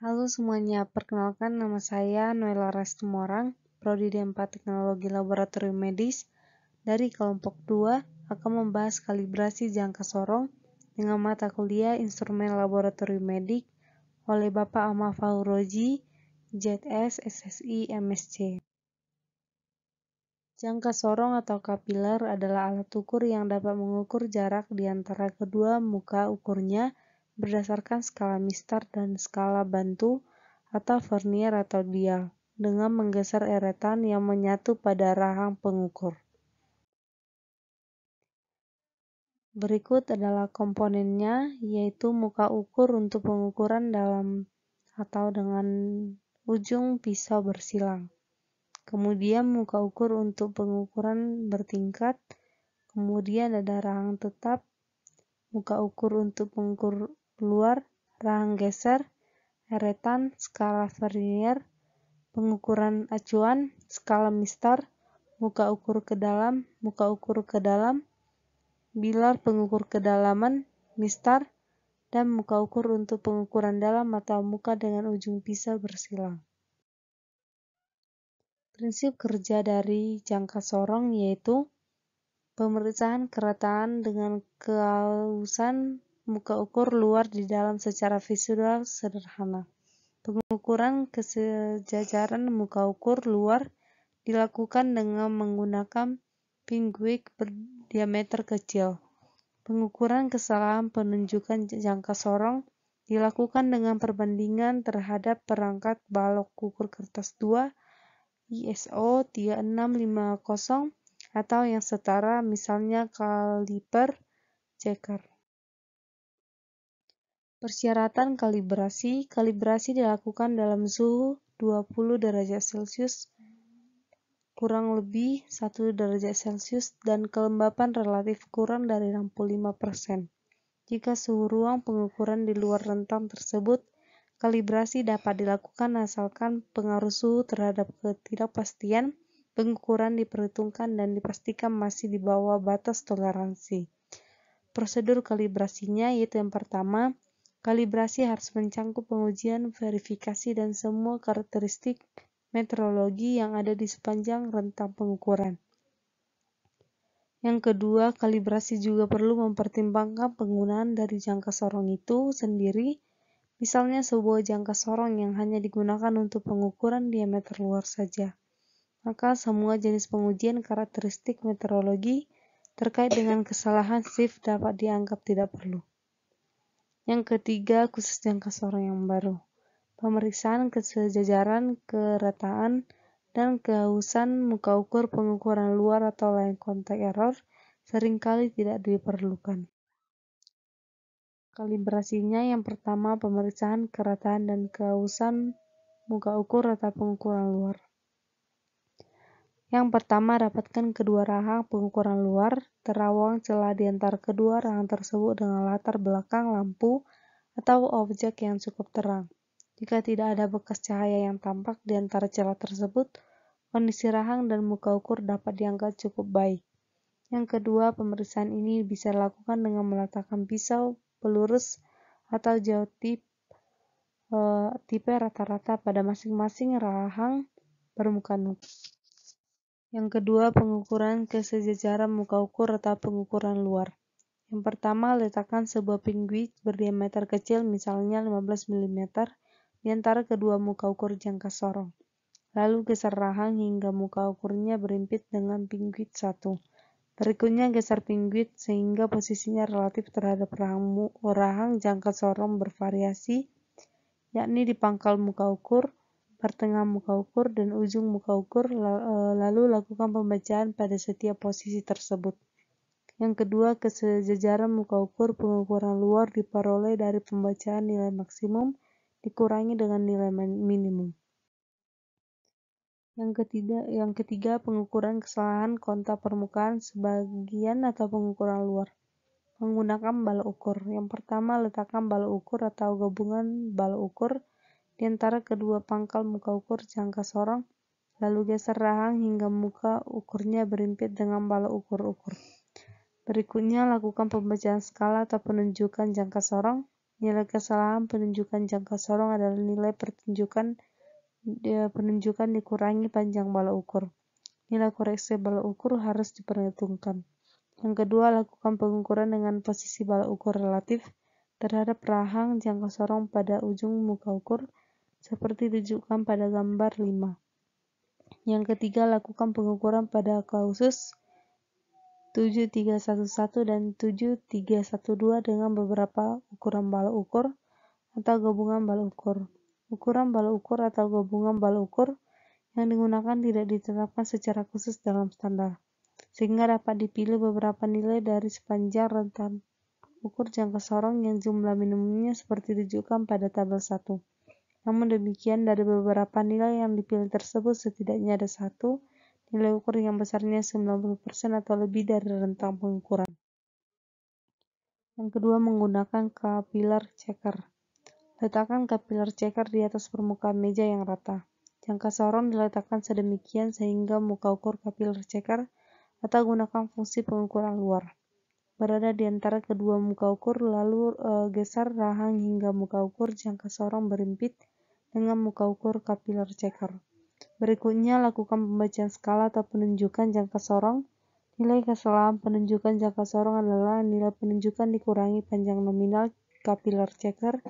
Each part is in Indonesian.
Halo semuanya, perkenalkan nama saya Noela Restumorang, Prodi D4 Teknologi Laboratorium Medis. Dari kelompok 2 akan membahas kalibrasi jangka sorong dengan mata kuliah Instrumen Laboratorium Medik oleh Bapak Ahmad Fauroji, JS, SSI, MSc. Jangka sorong atau kapiler adalah alat ukur yang dapat mengukur jarak di antara kedua muka ukurnya berdasarkan skala Mister dan skala bantu atau vernier atau dial dengan menggeser eretan yang menyatu pada rahang pengukur. Berikut adalah komponennya, yaitu muka ukur untuk pengukuran dalam atau dengan ujung pisau bersilang. Kemudian muka ukur untuk pengukuran bertingkat, kemudian ada rahang tetap, muka ukur untuk pengukur luar, rahang geser, eretan, skala vernier, pengukuran acuan, skala Mister, muka ukur ke dalam, bilar pengukur kedalaman, Mister, dan muka ukur untuk pengukuran dalam atau muka dengan ujung pisau bersilang. Prinsip kerja dari jangka sorong yaitu pemeriksaan kerataan dengan kehalusan muka ukur luar di dalam secara visual sederhana. Pengukuran kesejajaran muka ukur luar dilakukan dengan menggunakan pinguik berdiameter kecil. Pengukuran kesalahan penunjukan jangka sorong dilakukan dengan perbandingan terhadap perangkat balok ukur kertas 2 ISO 3650 atau yang setara, misalnya kaliper checker. Persyaratan kalibrasi. Kalibrasi dilakukan dalam suhu 20 derajat Celcius kurang lebih 1 derajat Celcius dan kelembapan relatif kurang dari 65%. Jika suhu ruang pengukuran di luar rentang tersebut, kalibrasi dapat dilakukan asalkan pengaruh suhu terhadap ketidakpastian pengukuran diperhitungkan dan dipastikan masih di bawah batas toleransi. Prosedur kalibrasinya yaitu yang pertama, kalibrasi harus mencakup pengujian, verifikasi, dan semua karakteristik metrologi yang ada di sepanjang rentang pengukuran. Yang kedua, kalibrasi juga perlu mempertimbangkan penggunaan dari jangka sorong itu sendiri, misalnya sebuah jangka sorong yang hanya digunakan untuk pengukuran diameter luar saja. Maka semua jenis pengujian karakteristik meteorologi terkait dengan kesalahan shift dapat dianggap tidak perlu. Yang ketiga, khusus jangka sorong yang baru. Pemeriksaan kesejajaran, kerataan, dan kehausan muka ukur pengukuran luar atau line contact error seringkali tidak diperlukan. Kalibrasinya yang pertama, pemeriksaan kerataan dan kehausan muka ukur atau pengukuran luar. Yang pertama, dapatkan kedua rahang pengukuran luar, terawang celah di antara kedua rahang tersebut dengan latar belakang lampu atau objek yang cukup terang. Jika tidak ada bekas cahaya yang tampak di antara celah tersebut, kondisi rahang dan muka ukur dapat dianggap cukup baik. Yang kedua, pemeriksaan ini bisa dilakukan dengan meletakkan pisau pelurus atau jauh tipe rata-rata pada masing-masing rahang permukaan muka. Yang kedua, pengukuran kesejajaran muka ukur atau pengukuran luar. Yang pertama, letakkan sebuah pinguik berdiameter kecil, misalnya 15 mm, di antara kedua muka ukur jangka sorong. Lalu geser rahang hingga muka ukurnya berimpit dengan pinguik 1. Berikutnya geser pinguik sehingga posisinya relatif terhadap rahang jangka sorong bervariasi, yakni di pangkal muka ukur, pertengahan muka ukur, dan ujung muka ukur, lalu lakukan pembacaan pada setiap posisi tersebut. Yang kedua, kesejajaran muka ukur pengukuran luar diperoleh dari pembacaan nilai maksimum dikurangi dengan nilai minimum. Yang ketiga, pengukuran kesalahan kontak permukaan sebagian atau pengukuran luar. Menggunakan balok ukur. Yang pertama, letakkan balok ukur atau gabungan balok ukur di antara kedua pangkal muka ukur jangka sorong, lalu geser rahang hingga muka ukurnya berimpit dengan balok ukur. Berikutnya, lakukan pembacaan skala atau penunjukan jangka sorong, Nilai kesalahan penunjukan jangka sorong adalah nilai penunjukan dikurangi panjang balok ukur. Nilai koreksi balok ukur harus diperhitungkan. Yang kedua, lakukan pengukuran dengan posisi balok ukur relatif terhadap rahang jangka sorong pada ujung muka ukur, seperti ditunjukkan pada gambar 5. Yang ketiga, lakukan pengukuran pada kausus 7311 dan 7312 dengan beberapa ukuran balok ukur atau gabungan balok ukur. Ukuran balok ukur atau gabungan balok ukur yang digunakan tidak ditetapkan secara khusus dalam standar, sehingga dapat dipilih beberapa nilai dari sepanjang rentan ukur jangka sorong yang jumlah minimumnya seperti ditunjukkan pada tabel 1. Namun demikian, dari beberapa nilai yang dipilih tersebut setidaknya ada satu nilai ukur yang besarnya 90% atau lebih dari rentang pengukuran. Yang kedua, menggunakan capillary checker. Letakkan capillary checker di atas permukaan meja yang rata. Jangka sorong diletakkan sedemikian sehingga muka ukur capillary checker atau gunakan fungsi pengukuran luar berada di antara kedua muka ukur, lalu geser rahang hingga muka ukur jangka sorong berimpit dengan muka ukur capillary checker. Berikutnya, lakukan pembacaan skala atau penunjukan jangka sorong. Nilai kesalahan penunjukan jangka sorong adalah nilai penunjukan dikurangi panjang nominal capillary checker.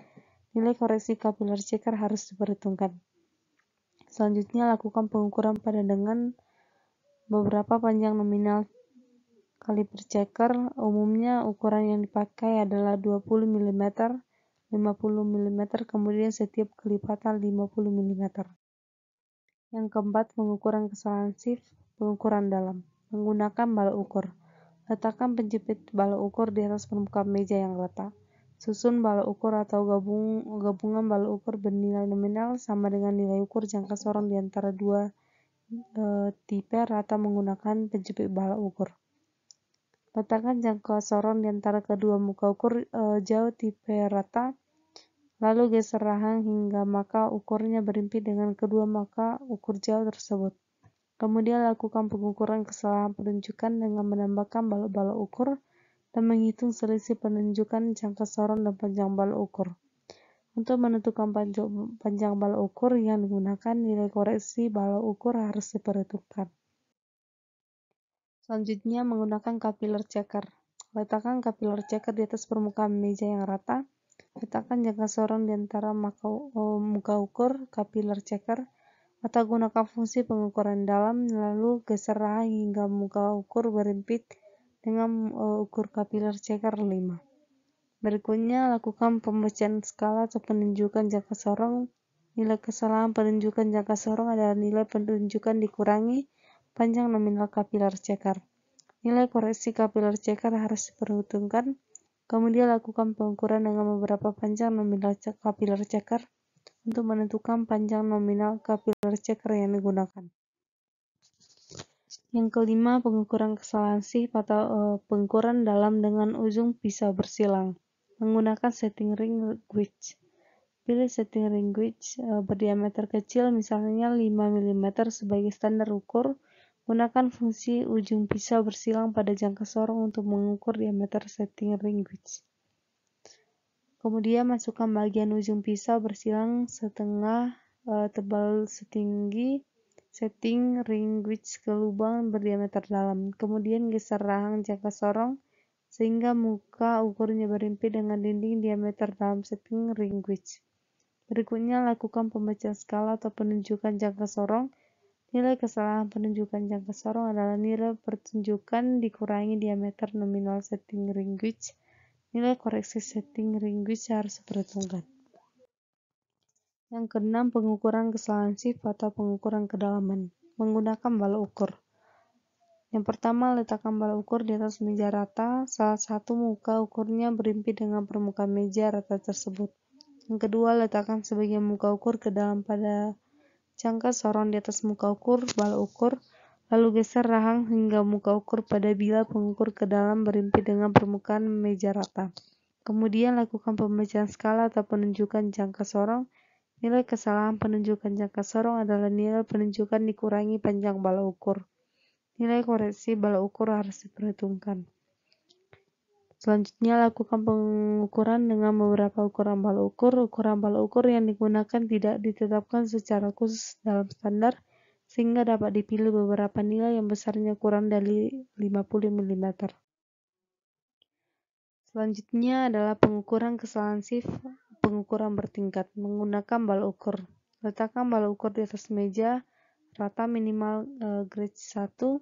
Nilai koreksi capillary checker harus diperhitungkan. Selanjutnya, lakukan pengukuran pada dengan beberapa panjang nominal caliper checker. Umumnya ukuran yang dipakai adalah 20 mm, 50 mm, kemudian setiap kelipatan 50 mm. Yang keempat, pengukuran kesalahan shift, pengukuran dalam. Menggunakan balok ukur. Letakkan penjepit balok ukur di atas permukaan meja yang rata. Susun balok ukur atau gabungan balok ukur bernilai nominal sama dengan nilai ukur jangka sorong di antara dua tipe rata menggunakan penjepit balok ukur. Letakkan jangka sorong di antara kedua muka ukur jauh tipe rata, lalu geser rahang hingga maka ukurnya berimpit dengan kedua maka ukur jauh tersebut. Kemudian lakukan pengukuran kesalahan penunjukan dengan menambahkan balok-balok ukur dan menghitung selisih penunjukan jangka sorong dan panjang balok ukur. Untuk menentukan panjang balok ukur yang digunakan, nilai koreksi balok ukur harus diperhitungkan. Selanjutnya, menggunakan capillary checker. Letakkan capillary checker di atas permukaan meja yang rata. Letakkan jangka sorong di antara muka ukur capillary checker atau gunakan fungsi pengukuran dalam, lalu geser rahang hingga muka ukur berimpit dengan ukur capillary checker 5. Berikutnya, lakukan pembacaan skala atau penunjukan jangka sorong. Nilai kesalahan penunjukan jangka sorong adalah nilai penunjukan dikurangi panjang nominal capillary checker. Nilai koreksi capillary checker harus diperhitungkan. Kemudian lakukan pengukuran dengan beberapa panjang nominal capillary checker untuk menentukan panjang nominal capillary checker yang digunakan. Yang kelima, pengukuran kesalahan shift atau pengukuran dalam dengan ujung pisau bersilang. Menggunakan setting ring gauge. Pilih setting ring gauge berdiameter kecil, misalnya 5 mm sebagai standar ukur. Gunakan fungsi ujung pisau bersilang pada jangka sorong untuk mengukur diameter setting ring gauge. Kemudian masukkan bagian ujung pisau bersilang setengah tebal setinggi setting ring gauge ke lubang berdiameter dalam. Kemudian geser rahang jangka sorong sehingga muka ukurnya berimpit dengan dinding diameter dalam setting ring gauge. Berikutnya, lakukan pembacaan skala atau penunjukan jangka sorong. Nilai kesalahan penunjukan jangka sorong adalah nilai pertunjukan dikurangi diameter nominal setting ring gauge. Nilai koreksi setting ring gauge harus diperhitungkan. Yang keenam, pengukuran kesalahan shift atau pengukuran kedalaman. Menggunakan balok ukur. Yang pertama, letakkan balok ukur di atas meja rata. Salah satu muka ukurnya berimpit dengan permukaan meja rata tersebut. Yang kedua, letakkan sebagian muka ukur ke dalam pada jangka sorong di atas muka ukur balok ukur, lalu geser rahang hingga muka ukur pada bilah pengukur ke dalam berimpit dengan permukaan meja rata. Kemudian lakukan pembacaan skala atau penunjukan jangka sorong. Nilai kesalahan penunjukan jangka sorong adalah nilai penunjukan dikurangi panjang balok ukur. Nilai koreksi balok ukur harus diperhitungkan. Selanjutnya, lakukan pengukuran dengan beberapa ukuran balok ukur. Ukuran balok ukur yang digunakan tidak ditetapkan secara khusus dalam standar, sehingga dapat dipilih beberapa nilai yang besarnya kurang dari 50 mm. Selanjutnya adalah pengukuran kesalahan shift, pengukuran bertingkat menggunakan balok ukur. Letakkan balok ukur di atas meja rata minimal grade 1.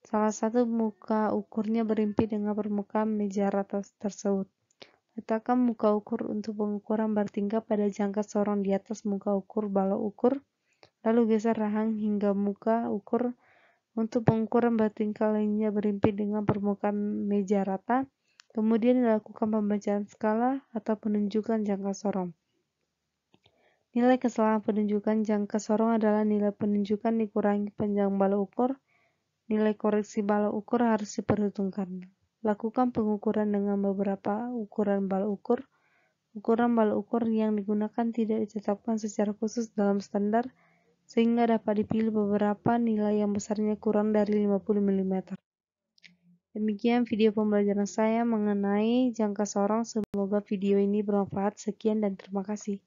Salah satu muka ukurnya berimpit dengan permukaan meja rata tersebut. Letakkan muka ukur untuk pengukuran bertingkat pada jangka sorong di atas muka ukur balok ukur, lalu geser rahang hingga muka ukur untuk pengukuran bertingkat lainnya berimpit dengan permukaan meja rata. Kemudian dilakukan pembacaan skala atau penunjukan jangka sorong. Nilai kesalahan penunjukan jangka sorong adalah nilai penunjukan dikurangi panjang balok ukur. Nilai koreksi balok ukur harus diperhitungkan. Lakukan pengukuran dengan beberapa ukuran balok ukur. Ukuran balok ukur yang digunakan tidak ditetapkan secara khusus dalam standar, sehingga dapat dipilih beberapa nilai yang besarnya kurang dari 50 mm. Demikian video pembelajaran saya mengenai jangka sorong. Semoga video ini bermanfaat. Sekian dan terima kasih.